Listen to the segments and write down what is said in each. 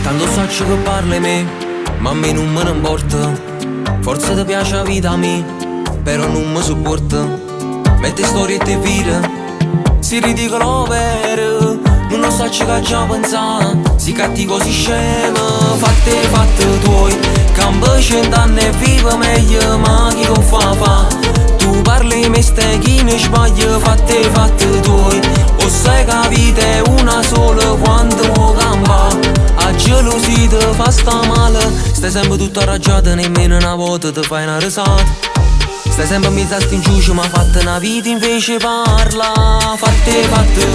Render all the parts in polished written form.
Tanto so che parli me, ma a me non me ne importa. Forse ti piace la vita a me, però non mi sopporta. Mette storie e te vita, si ridicolo vero. Non so che già pensare, si cattivo si scema. Fatte tuoi, campo 100 anni e vive meglio, ma chi lo fa? Tu parli me stai chi ne sbaglia, fatte tuoi. O sai che la vita è una sola quando vuoi campa. A gelosia ti fa sta male, stai sempre tutta arrabbiata, nemmeno una volta ti fai una risata. Stai sempre in mezzo a sti inciuci, ma fatta una vita invece parla. Fatte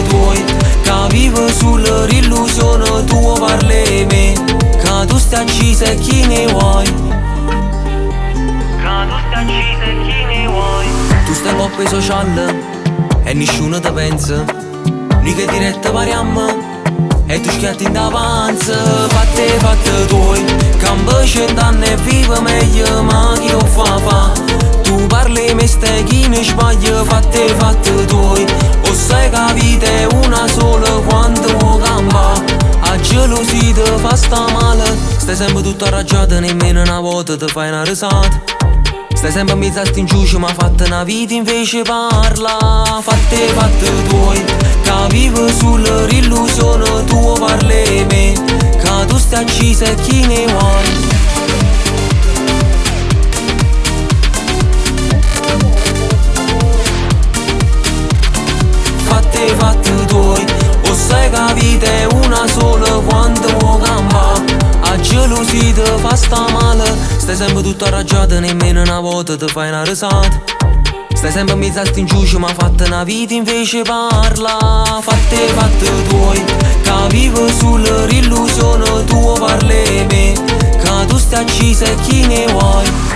tuoi, che vive sull'illusione tua parli me. Che tu stai accisa e chi ne vuoi. Che tu stai accisa e chi ne vuoi. Tu stai un po' sociale e nessuno ti pensa. Noi che diretta pariamo e tu schiatti in davanti. Fatte tuoi, campo 100 anni e vive meglio, ma chi lo fa? Tu parli me stai chi ne sbaglia, fatte tuoi. O sai che la vita è una sola quando vuoi campa. A gelosia ti fa sta male, stai sempre tutta arrabbiata, nemmeno una volta ti fai una risata. Stai sempre in mezzo a sti inciuci, ma fatta una vita invece parla. Fatte tuoi, che vive sull'illusione tua parli me. Che tu stai accisa e chi ne vuoi. Fatte tuoi, o sai che la vita è una sola quando vuoi campa. A gelosia ti fa sta male, stai sempre tutta arrabbiata, nemmeno una volta ti fai una risata. Stai sempre in mezzo a sti inciuci, ma fatta una vita invece parla. Fatte tuoi, che vive sull'illusione tua parli me. Che tu stai accisa e chi ne vuoi.